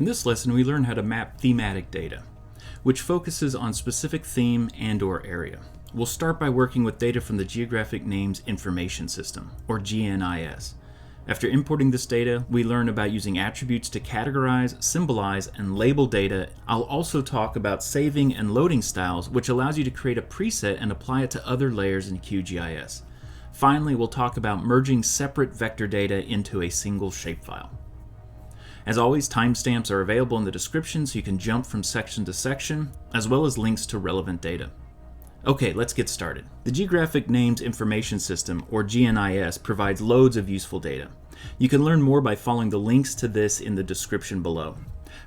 In this lesson, we learn how to map thematic data, which focuses on specific theme and/or area. We'll start by working with data from the Geographic Names Information System, or GNIS. After importing this data, we learn about using attributes to categorize, symbolize, and label data. I'll also talk about saving and loading styles, which allows you to create a preset and apply it to other layers in QGIS. Finally, we'll talk about merging separate vector data into a single shapefile. As always, timestamps are available in the description so you can jump from section to section, as well as links to relevant data. Okay, let's get started. The Geographic Names Information System, or GNIS, provides loads of useful data. You can learn more by following the links to this in the description below.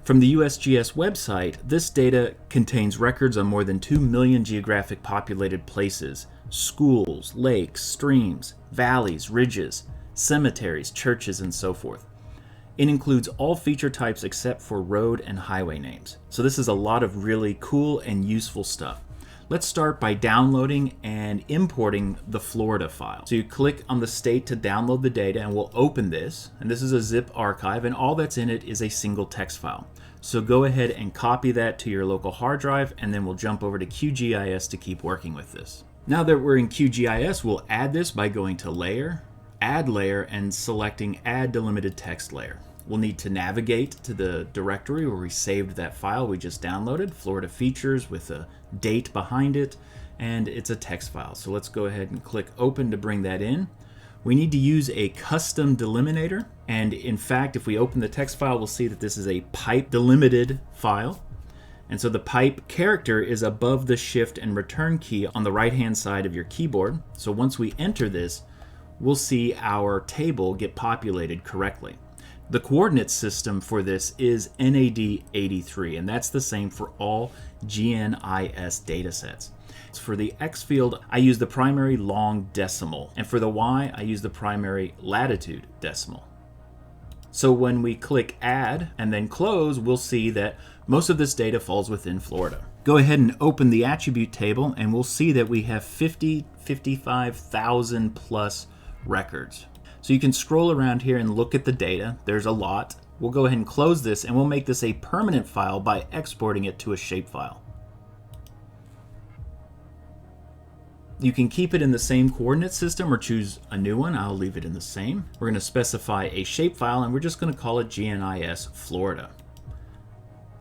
From the USGS website, this data contains records on more than 2 million geographic populated places, schools, lakes, streams, valleys, ridges, cemeteries, churches, and so forth. It includes all feature types except for road and highway names. So this is a lot of really cool and useful stuff. Let's start by downloading and importing the Florida file. So you click on the state to download the data and we'll open this. And this is a zip archive and all that's in it is a single text file. So go ahead and copy that to your local hard drive and then we'll jump over to QGIS to keep working with this. Now that we're in QGIS, we'll add this by going to Layer, Add Layer, and selecting Add Delimited Text Layer. We'll need to navigate to the directory where we saved that file we just downloaded, Florida Features, with a date behind it, and it's a text file. So let's go ahead and click Open to bring that in. We need to use a custom delimiter, and in fact, if we open the text file, we'll see that this is a pipe delimited file. And so the pipe character is above the Shift and Return key on the right-hand side of your keyboard. So once we enter this, we'll see our table get populated correctly. The coordinate system for this is NAD 83, and that's the same for all GNIS datasets. For the X field, I use the primary long decimal, and for the Y, I use the primary latitude decimal. So when we click Add and then Close, we'll see that most of this data falls within Florida. Go ahead and open the attribute table, and we'll see that we have 55,000 plus records. So you can scroll around here and look at the data. There's a lot. We'll go ahead and close this and we'll make this a permanent file by exporting it to a shapefile. You can keep it in the same coordinate system or choose a new one. I'll leave it in the same. We're going to specify a shapefile and we're just going to call it GNIS Florida.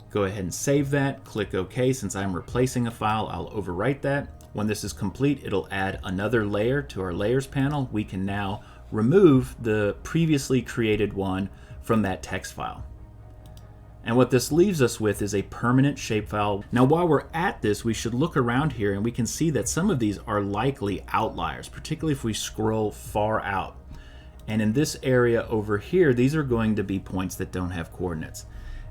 Go ahead and save that. Click OK. Since I'm replacing a file, I'll overwrite that. When this is complete, it'll add another layer to our layers panel. We can now remove the previously created one from that text file. And what this leaves us with is a permanent shapefile. Now while we're at this, we should look around here and we can see that some of these are likely outliers, particularly if we scroll far out. And in this area over here, these are going to be points that don't have coordinates.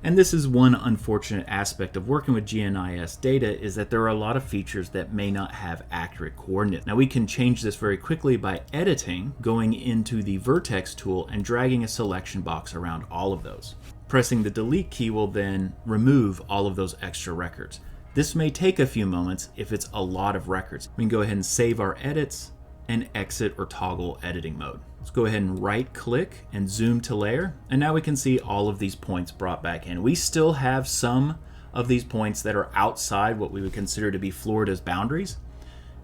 And this is one unfortunate aspect of working with GNIS data, is that there are a lot of features that may not have accurate coordinates. Now we can change this very quickly by editing, going into the vertex tool and dragging a selection box around all of those. Pressing the delete key will then remove all of those extra records. This may take a few moments if it's a lot of records. We can go ahead and save our edits and exit or toggle editing mode. Let's go ahead and right click and zoom to layer, and now we can see all of these points brought back in. We still have some of these points that are outside what we would consider to be Florida's boundaries.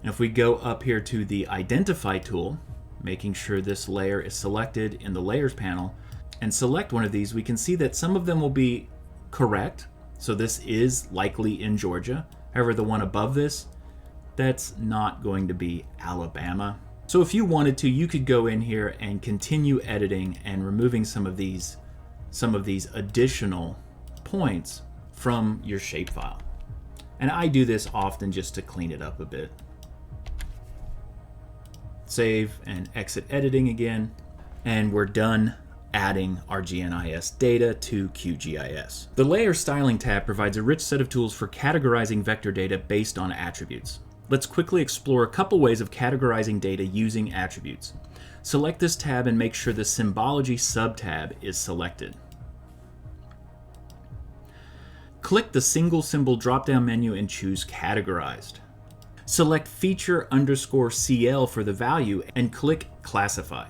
And if we go up here to the identify tool, making sure this layer is selected in the layers panel, and select one of these, we can see that some of them will be correct. So this is likely in Georgia. However, the one above this, that's not going to be Alabama. So if you wanted to, you could go in here and continue editing and removing some of these additional points from your shapefile. And I do this often just to clean it up a bit. Save and exit editing again, and we're done adding our GNIS data to QGIS. The Layer Styling tab provides a rich set of tools for categorizing vector data based on attributes. Let's quickly explore a couple ways of categorizing data using attributes. Select this tab and make sure the Symbology sub-tab is selected. Click the single symbol drop-down menu and choose Categorized. Select Feature_CL for the value and click Classify.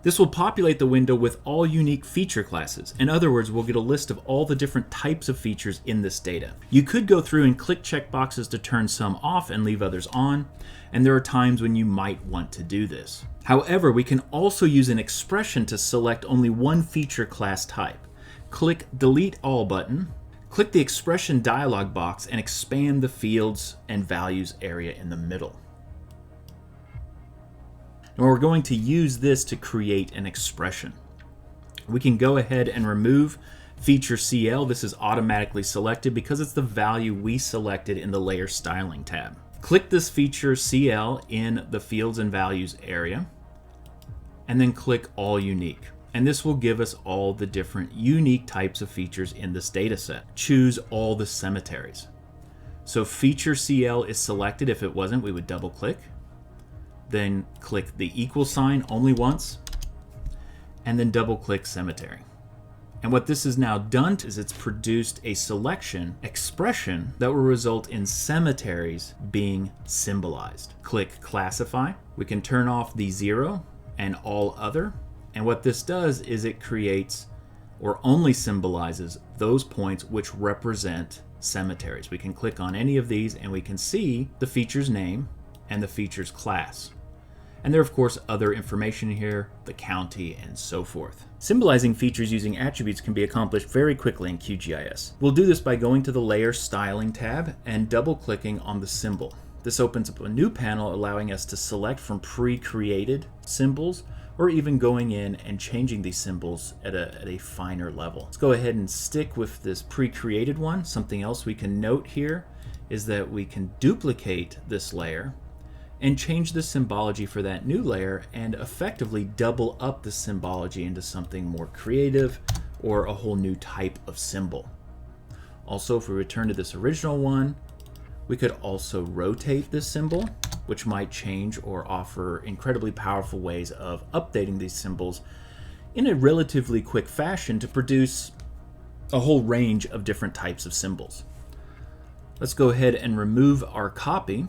This will populate the window with all unique feature classes. In other words, we'll get a list of all the different types of features in this data. You could go through and click checkboxes to turn some off and leave others on, and there are times when you might want to do this. However, we can also use an expression to select only one feature class type. Click Delete All button, click the expression dialog box, and expand the fields and values area in the middle. And we're going to use this to create an expression. We can go ahead and remove feature CL. This is automatically selected because it's the value we selected in the layer styling tab. Click this feature CL in the fields and values area, and then click all unique. And this will give us all the different unique types of features in this data set. Choose all the cemeteries. So feature CL is selected. If it wasn't, we would double click. Then click the equal sign only once, and then double click cemetery. And what this has now done is it's produced a selection expression that will result in cemeteries being symbolized. Click classify. We can turn off the 0 and all other. And what this does is it creates or only symbolizes those points which represent cemeteries. We can click on any of these and we can see the feature's name and the feature's class. And there are, of course, other information here, the county, and so forth. Symbolizing features using attributes can be accomplished very quickly in QGIS. We'll do this by going to the Layer Styling tab and double-clicking on the symbol. This opens up a new panel allowing us to select from pre-created symbols, or even going in and changing these symbols at a finer level. Let's go ahead and stick with this pre-created one. Something else we can note here is that we can duplicate this layer and change the symbology for that new layer and effectively double up the symbology into something more creative or a whole new type of symbol. Also, if we return to this original one, we could also rotate this symbol, which might change or offer incredibly powerful ways of updating these symbols in a relatively quick fashion to produce a whole range of different types of symbols. Let's go ahead and remove our copy.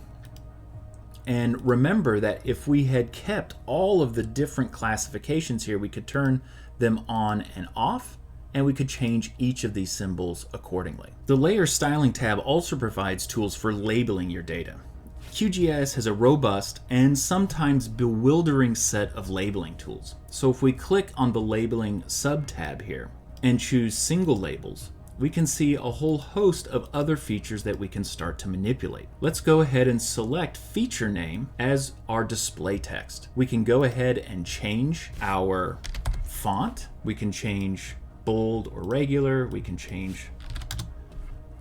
And remember that if we had kept all of the different classifications here, we could turn them on and off, and we could change each of these symbols accordingly. The Layer Styling tab also provides tools for labeling your data. QGIS has a robust and sometimes bewildering set of labeling tools. So if we click on the Labeling sub-tab here and choose Single Labels, we can see a whole host of other features that we can start to manipulate. Let's go ahead and select feature name as our display text. We can go ahead and change our font. We can change bold or regular. We can change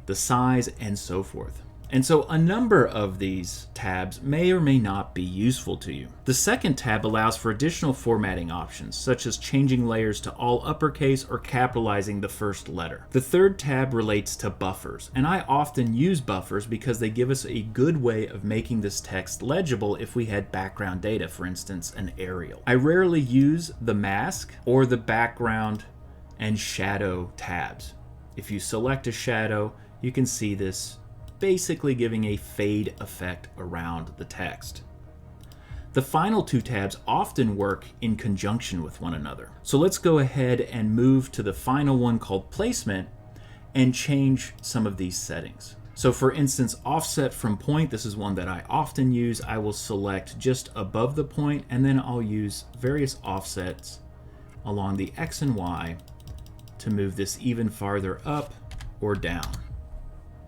the size and so forth. And so a number of these tabs may or may not be useful to you. The second tab allows for additional formatting options, such as changing layers to all uppercase or capitalizing the first letter. The third tab relates to buffers, and I often use buffers because they give us a good way of making this text legible if we had background data, for instance, an aerial. I rarely use the mask or the background and shadow tabs. If you select a shadow, you can see this basically giving a fade effect around the text. The final two tabs often work in conjunction with one another. So let's go ahead and move to the final one called Placement and change some of these settings. So for instance, offset from point, this is one that I often use. I will select just above the point, and then I'll use various offsets along the X and Y to move this even farther up or down.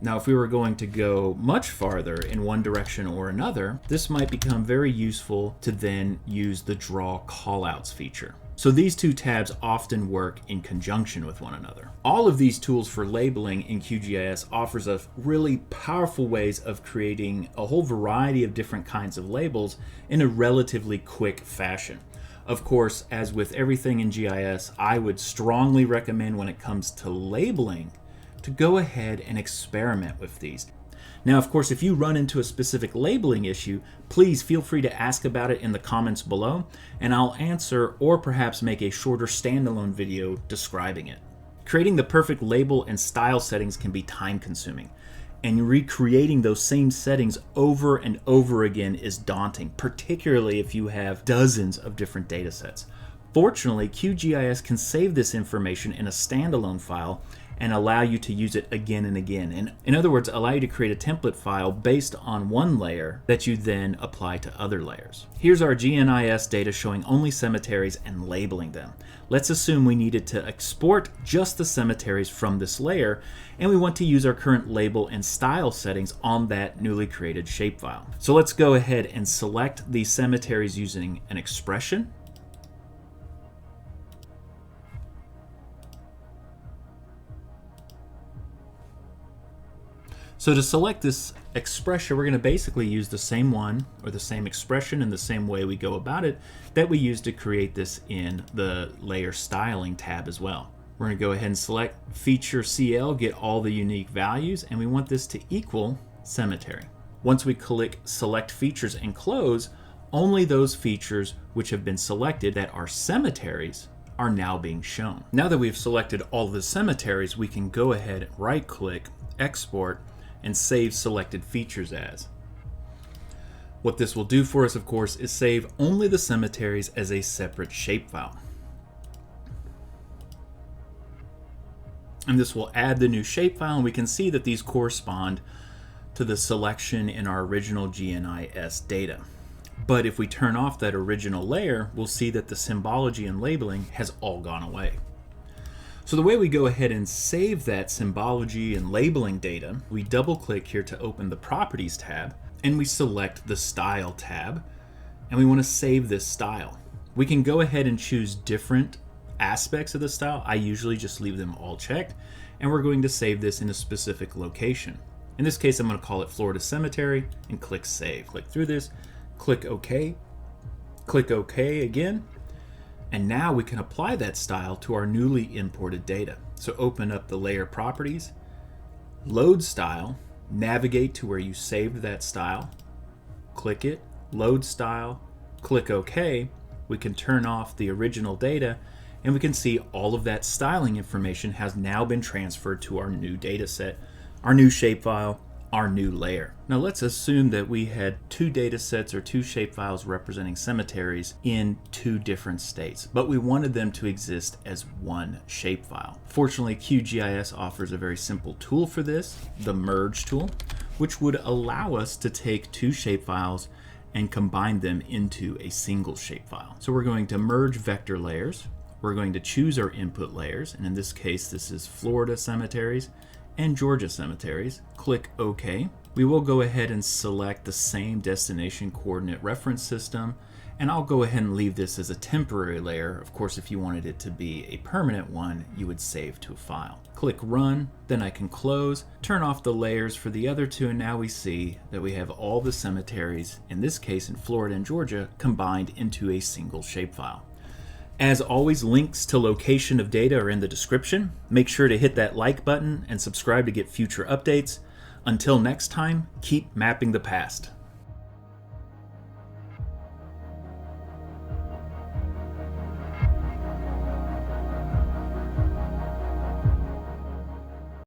Now, if we were going to go much farther in one direction or another, this might become very useful to then use the draw callouts feature. So these two tabs often work in conjunction with one another. All of these tools for labeling in QGIS offers us really powerful ways of creating a whole variety of different kinds of labels in a relatively quick fashion. Of course, as with everything in GIS, I would strongly recommend when it comes to labeling to go ahead and experiment with these. Now, of course, if you run into a specific labeling issue, please feel free to ask about it in the comments below, and I'll answer or perhaps make a shorter standalone video describing it. Creating the perfect label and style settings can be time-consuming, and recreating those same settings over and over again is daunting, particularly if you have dozens of different data sets. Fortunately, QGIS can save this information in a standalone file and allow you to use it again and again. And in other words, allow you to create a template file based on one layer that you then apply to other layers. Here's our GNIS data showing only cemeteries and labeling them. Let's assume we needed to export just the cemeteries from this layer, and we want to use our current label and style settings on that newly created shapefile. So let's go ahead and select these cemeteries using an expression. So to select this expression, we're going to basically use the same one or the same expression in the same way we go about it that we used to create this in the layer styling tab as well. We're going to go ahead and select feature CL, get all the unique values, and we want this to equal cemetery. Once we click select features and close, only those features which have been selected that are cemeteries are now being shown. Now that we've selected all the cemeteries, we can go ahead, right click, export, and save selected features as. What this will do for us, of course, is save only the cemeteries as a separate shapefile. And this will add the new shapefile, and we can see that these correspond to the selection in our original GNIS data. But if we turn off that original layer, we'll see that the symbology and labeling has all gone away. So the way we go ahead and save that symbology and labeling data, we double click here to open the Properties tab, and we select the Style tab, and we want to save this style. We can go ahead and choose different aspects of the style. I usually just leave them all checked, and we're going to save this in a specific location. In this case, I'm going to call it Florida Cemetery and click Save. Click through this, click OK again. And now we can apply that style to our newly imported data. So open up the layer properties, load style, navigate to where you saved that style, click it, load style, click OK. We can turn off the original data, and we can see all of that styling information has now been transferred to our new data set, our new shapefile, our new layer. Now let's assume that we had two data sets or two shapefiles representing cemeteries in two different states, but we wanted them to exist as one shapefile. Fortunately, QGIS offers a very simple tool for this, the merge tool, which would allow us to take two shapefiles and combine them into a single shapefile. So we're going to merge vector layers. We're going to choose our input layers, and in this case, this is Florida cemeteries and Georgia cemeteries. Click OK. We will go ahead and select the same destination coordinate reference system, and I'll go ahead and leave this as a temporary layer. Of course, if you wanted it to be a permanent one, you would save to a file. Click Run, then I can close, turn off the layers for the other two, and now we see that we have all the cemeteries, in this case in Florida and Georgia, combined into a single shapefile. As always, links to location of data are in the description. Make sure to hit that like button and subscribe to get future updates. Until next time, keep mapping the past.